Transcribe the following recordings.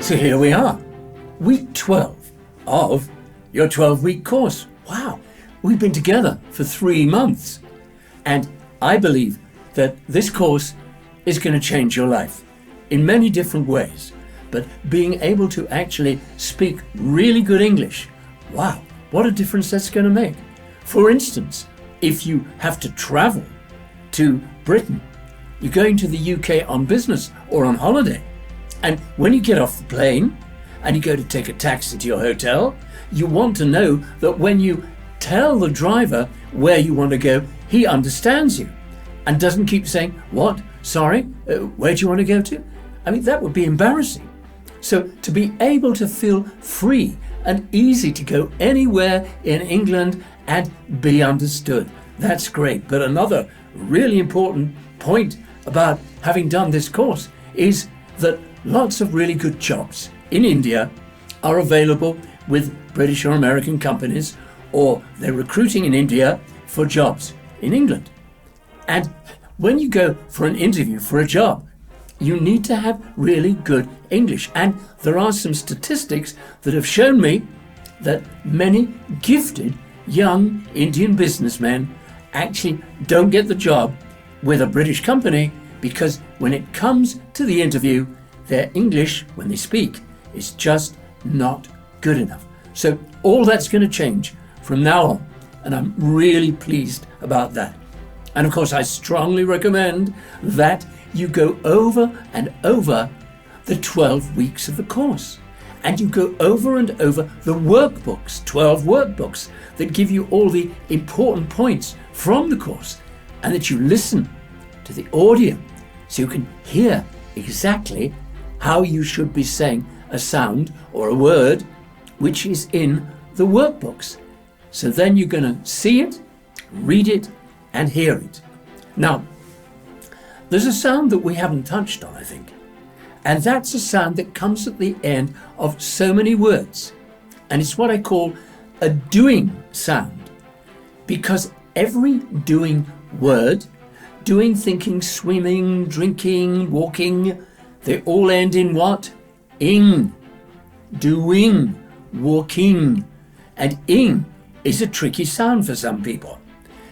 So here we are, week 12 of your 12-week course. Wow, we've been together for 3 months. And I believe that this course is going to change your life in many different ways. But being able to actually speak really good English, wow, what a difference that's going to make. For instance, if you have to travel to Britain, you're going to the UK on business or on holiday, and when you get off the plane and you go to take a taxi to your hotel, you want to know that when you tell the driver where you want to go, he understands you and doesn't keep saying, what, sorry, where do you want to go to? I mean, that would be embarrassing. So to be able to feel free and easy to go anywhere in England and be understood, that's great. But another really important point about having done this course is that lots of really good jobs in India are available with British or American companies, or they're recruiting in India for jobs in England. And when you go for an interview for a job, you need to have really good English. And there are some statistics that have shown me that many gifted young Indian businessmen actually don't get the job with a British company because when it comes to the interview, their English, when they speak, is just not good enough. So all that's going to change from now on, and I'm really pleased about that. And of course, I strongly recommend that you go over and over the 12 weeks of the course. And you go over and over the workbooks, 12 workbooks that give you all the important points from the course, and that you listen to the audio so you can hear exactly how you should be saying a sound or a word which is in the workbooks. So then you're going to see it, read it, and hear it. Now, there's a sound that we haven't touched on, I think, and that's a sound that comes at the end of so many words, and it's what I call a doing sound, because every doing word, doing, thinking, swimming, drinking, walking, they all end in what? Ing. Doing, walking. And ing is a tricky sound for some people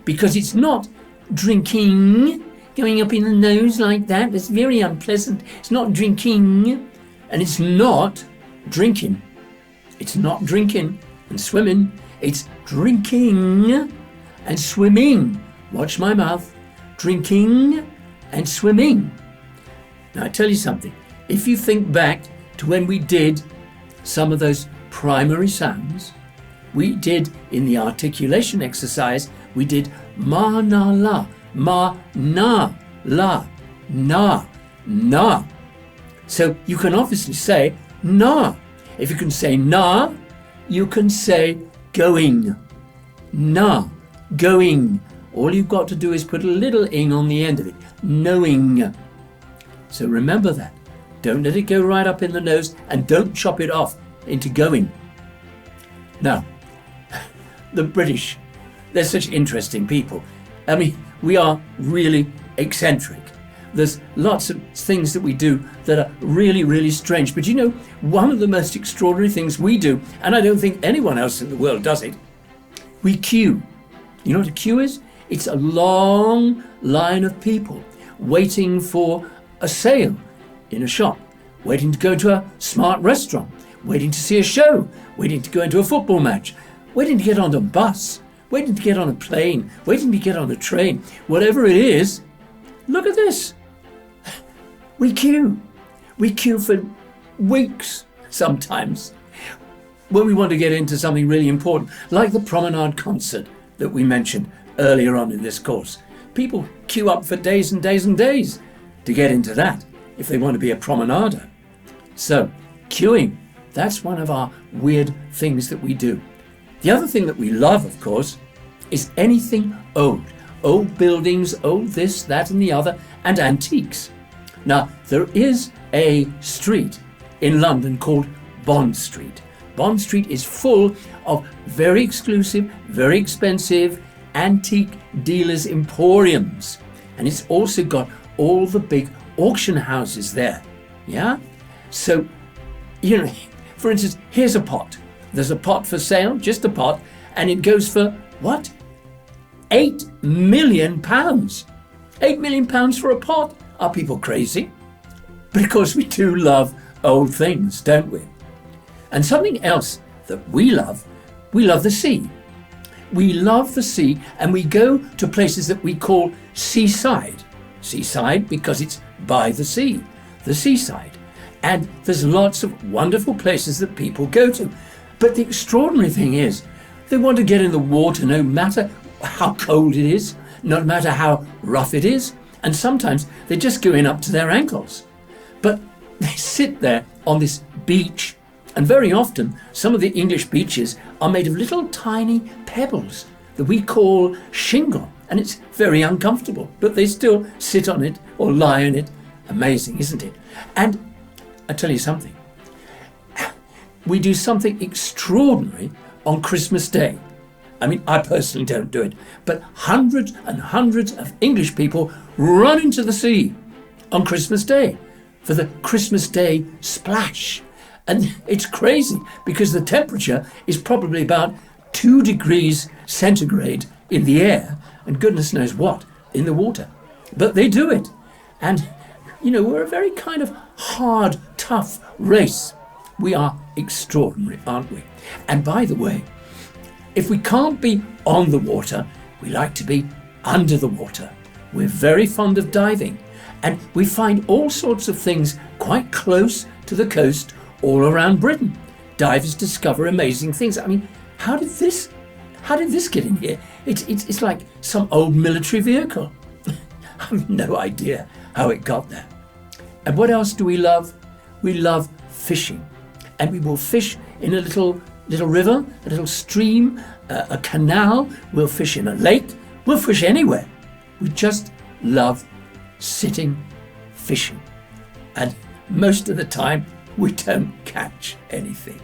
because it's not drinking, going up in the nose like that. It's very unpleasant. It's not drinking, and it's not drinking. It's not drinking and swimming. It's drinking and swimming. Watch my mouth. Drinking and swimming. Now I tell you something. If you think back to when we did some of those primary sounds, we did in the articulation exercise, we did ma, na, la, ma, na, la, na, na. So you can obviously say na. If you can say na, you can say going. Na, going. All you've got to do is put a little ing on the end of it. Knowing. So remember that. Don't let it go right up in the nose, and don't chop it off into going. Now, the British, they're such interesting people. I mean, we are really eccentric. There's lots of things that we do that are really, really strange. But you know, one of the most extraordinary things we do, and I don't think anyone else in the world does it, we queue. You know what a queue is? It's a long line of people waiting for a sale in a shop, waiting to go to a smart restaurant, waiting to see a show, waiting to go into a football match, waiting to get on a bus, waiting to get on a plane, waiting to get on a train, whatever it is. Look at this. We queue. We queue for weeks sometimes when we want to get into something really important, like the promenade concert that we mentioned earlier on in this course. People queue up for days and days and days to get into that if they want to be a promenader. So, queuing, that's one of our weird things that we do. The other thing that we love, of course, is anything old. Old buildings, old this, that and the other, and antiques. Now, there is a street in London called Bond Street. Bond Street is full of very exclusive, very expensive antique dealers' emporiums. And it's also got all the big auction houses there. Yeah? So You know, for instance, here's a pot. There's a pot for sale, just a pot, and it goes for, what? £8 million. £8 million for a pot. Are people crazy? But of course we do love old things, don't we? And something else that we love the sea. We love the sea, and we go to places that we call seaside. Seaside because it's by the sea, the seaside. And there's lots of wonderful places that people go to. But the extraordinary thing is, they want to get in the water no matter how cold it is, no matter how rough it is. And sometimes they just go in up to their ankles. But they sit there on this beach. And very often, some of the English beaches are made of little tiny pebbles that we call shingle. And it's very uncomfortable, but they still sit on it or lie on it. Amazing, isn't it? And I tell you something. We do something extraordinary on Christmas Day. I mean, I personally don't do it, but hundreds and hundreds of English people run into the sea on Christmas Day for the Christmas Day splash. And it's crazy because the temperature is probably about 2 degrees centigrade in the air and goodness knows what in the water. But they do it. And, you know, we're a very kind of hard, tough race. We are extraordinary, aren't we? And by the way, if we can't be on the water, we like to be under the water. We're very fond of diving, and we find all sorts of things quite close to the coast all around Britain. Divers discover amazing things. I mean, how did this get in here? It's like some old military vehicle. I have no idea how it got there. And what else do we love? We love fishing. And we will fish in a little river, a little stream, a canal. We'll fish in a lake. We'll fish anywhere. We just love sitting fishing. And most of the time, we don't catch anything.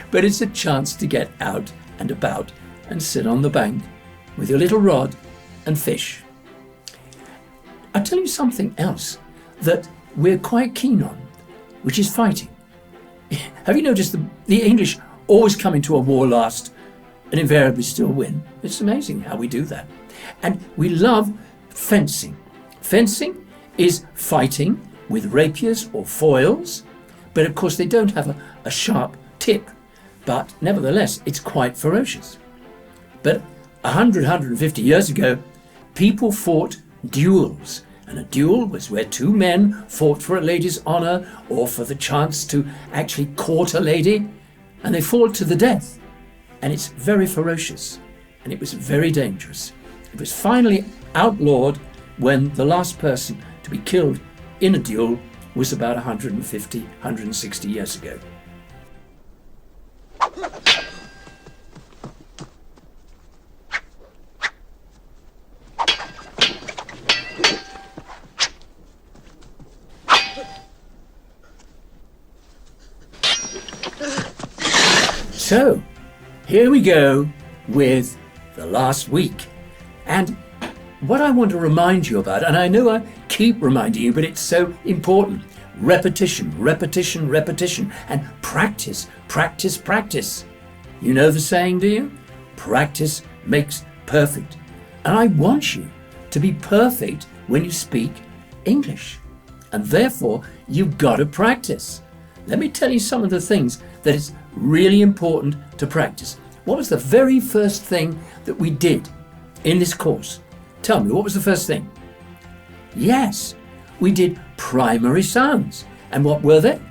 But it's a chance to get out and about and sit on the bank with your little rod and fish. I'll tell you something else that we're quite keen on, which is fighting. Have you noticed the English always come into a war last and invariably still win? It's amazing how we do that. And we love fencing. Fencing is fighting with rapiers or foils, but of course they don't have a sharp tip. But nevertheless, it's quite ferocious. But 150 years ago, people fought duels. And a duel was where two men fought for a lady's honour or for the chance to actually court a lady. And they fought to the death. And it's very ferocious. And it was very dangerous. It was finally outlawed when the last person to be killed in a duel was about 150, 160 years ago. So, here we go with the last week. And what I want to remind you about, and I know I keep reminding you, but it's so important. Repetition, repetition, repetition, and practice, practice, practice. You know the saying, do you? Practice makes perfect. And I want you to be perfect when you speak English. And therefore, you've got to practice. Let me tell you some of the things that it's really important to practice. What was the very first thing that we did in this course? Tell me, what was the first thing? Yes, we did primary sounds. And what were they?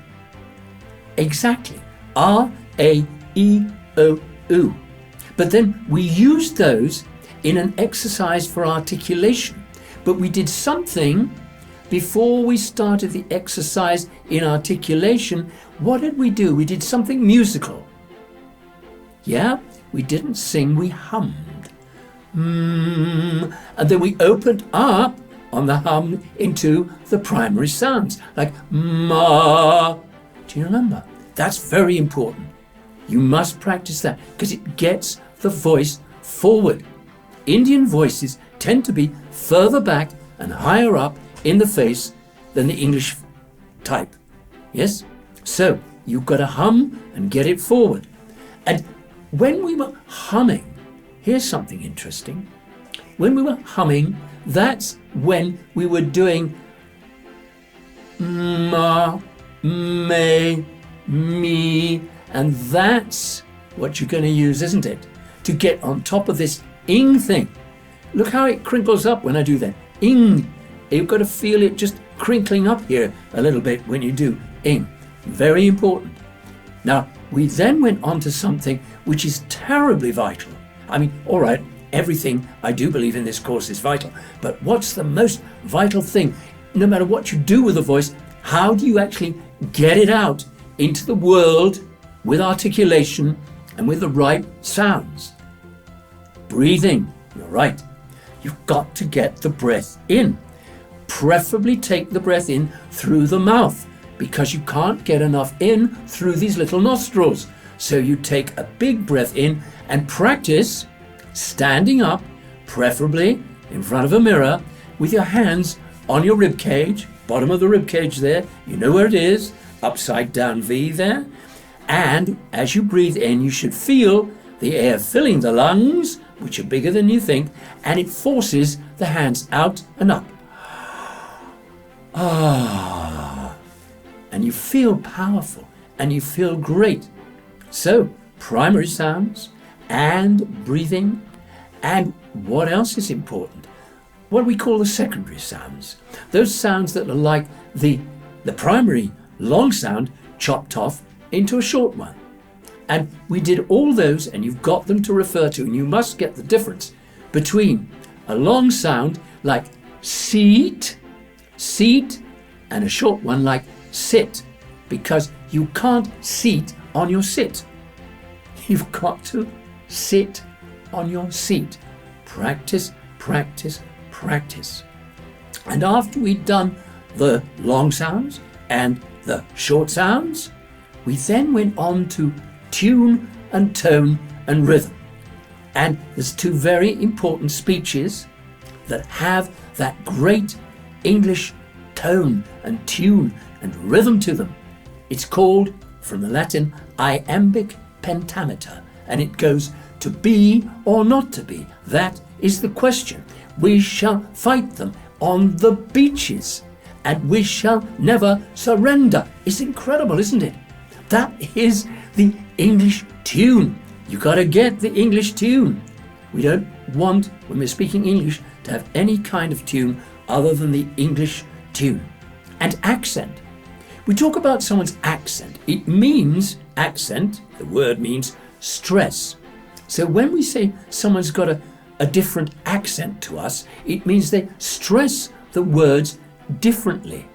Exactly. R, A, E, O, U. But then we used those in an exercise for articulation. But we did something before we started the exercise in articulation. What did we do? We did something musical. Yeah, we didn't sing, we hummed. And then we opened up on the hum into the primary sounds, like ma. Do you remember? That's very important. You must practice that because it gets the voice forward. Indian voices tend to be further back and higher up in the face than the English type. Yes? So, you've got to hum and get it forward. And when we were humming, here's something interesting. When we were humming, that's when we were doing ma, me, me, and that's what you're going to use, isn't it? To get on top of this ing thing. Look how it crinkles up when I do that. Ing. You've got to feel it just crinkling up here a little bit when you do ing. Very important. Now, we then went on to something which is terribly vital. I mean, all right, everything I do believe in this course is vital, but what's the most vital thing? No matter what you do with a voice, how do you actually get it out into the world with articulation and with the right sounds? Breathing, you're right. You've got to get the breath in. Preferably take the breath in through the mouth, because you can't get enough in through these little nostrils. So you take a big breath in and practice standing up, preferably in front of a mirror, with your hands on your rib cage, bottom of the rib cage there, you know where it is, upside down V there. And as you breathe in, you should feel the air filling the lungs, which are bigger than you think, and it forces the hands out and up. Ah, and you feel powerful and you feel great. So, primary sounds and breathing, and what else is important? What we call the secondary sounds. Those sounds that are like the primary long sound chopped off into a short one. And we did all those, and you've got them to refer to, and you must get the difference between a long sound like seat, and a short one like sit, because you can't seat on your sit. You've got to sit on your seat. Practice, practice, practice. And after we'd done the long sounds and the short sounds, we then went on to tune and tone and rhythm. And there's two very important speeches that have that great English tone and tune and rhythm to them. It's called, from the Latin, Iambic Pentameter, and it goes to be or not to be. That is the question. We shall fight them on the beaches, and we shall never surrender. It's incredible, isn't it? That is the English tune. You got to get the English tune. We don't want, when we're speaking English, to have any kind of tune other than the English tune. And accent. We talk about someone's accent. It means accent, the word means stress. So when we say someone's got a different accent to us, it means they stress the words differently.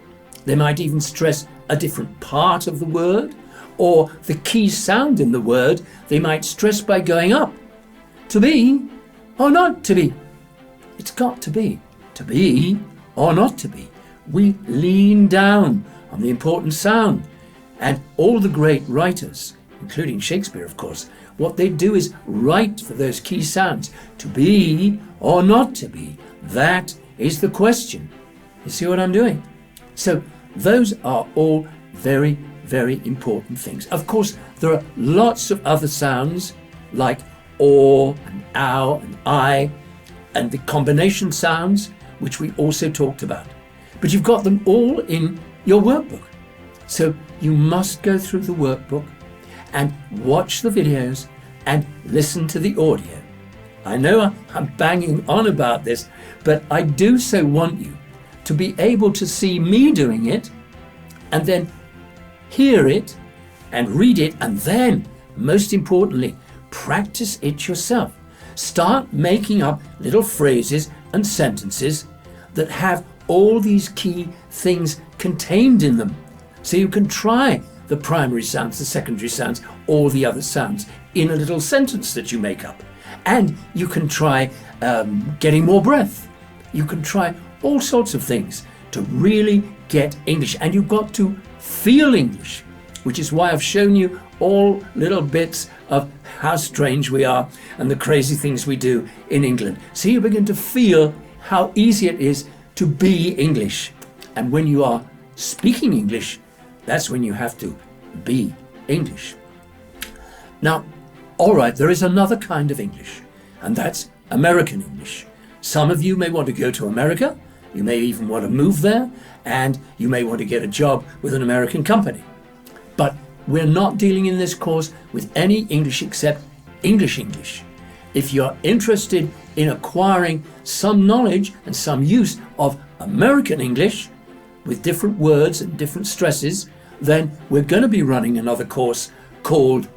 They might even stress a different part of the word, or the key sound in the word they might stress by going up. To be or not to be. It's got to be or not to be. We lean down on the important sound. And all the great writers, including Shakespeare, of course, what they do is write for those key sounds. To be or not to be. That is the question. You see what I'm doing? So those are all very, very important things. Of course, there are lots of other sounds like or and ow and I, and the combination sounds, which we also talked about. But you've got them all in your workbook. So you must go through the workbook and watch the videos and listen to the audio. I know I'm banging on about this, but I do so want you to be able to see me doing it and then hear it and read it, and then, most importantly, practice it yourself. Start making up little phrases and sentences that have all these key things contained in them. So you can try the primary sounds, the secondary sounds, all the other sounds in a little sentence that you make up. And you can try getting more breath. You can try all sorts of things to really get English. And you've got to feel English, which is why I've shown you all little bits of how strange we are and the crazy things we do in England. So you begin to feel how easy it is to be English. And when you are speaking English, that's when you have to be English. Now, all right, there is another kind of English, and that's American English. Some of you may want to go to America, you may even want to move there, and you may want to get a job with an American company. But we're not dealing in this course with any English except English English. If you're interested in acquiring some knowledge and some use of American English with different words and different stresses, then we're going to be running another course called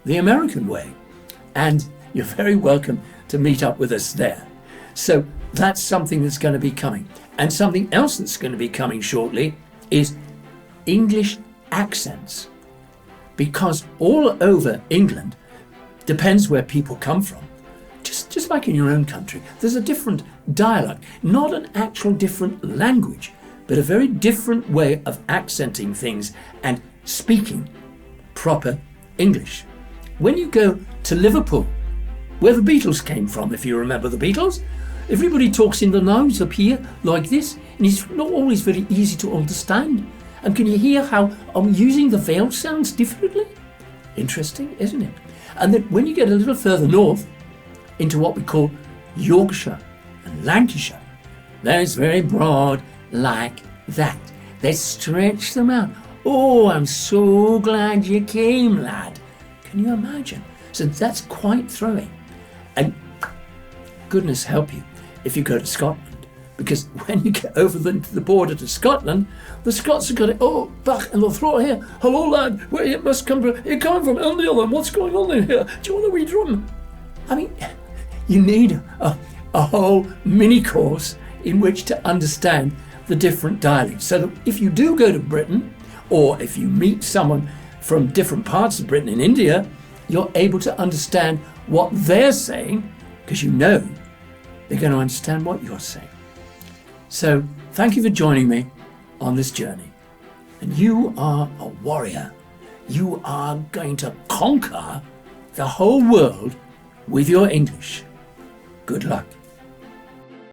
The American Way. And you're very welcome to meet up with us there. So that's something that's going to be coming. And something else that's going to be coming shortly is English accents. Because all over England, depends where people come from, just like in your own country, there's a different dialect, not an actual different language, but a very different way of accenting things and speaking proper English. When you go to Liverpool, where the Beatles came from, if you remember the Beatles, everybody talks in the nose up here like this, and it's not always very easy to understand. And can you hear how I'm using the vowel sounds differently? Interesting, isn't it? And then when you get a little further north into what we call Yorkshire and Lancashire, then it's very broad like that. They stretch them out. Oh, I'm so glad you came, lad. Can you imagine? So that's quite throwing. And goodness help you if you go to Scotland, because when you get over the border to Scotland, the Scots are going to, back, and they'll throw it here. Hello, lad, where you must come from? You come from India, then what's going on in here? Do you want a wee drum? I mean, you need a whole mini course in which to understand the different dialects. So that if you do go to Britain, or if you meet someone from different parts of Britain in India, you're able to understand what they're saying, because you know they're going to understand what you're saying. So thank you for joining me on this journey. And you are a warrior. You are going to conquer the whole world with your English. Good luck.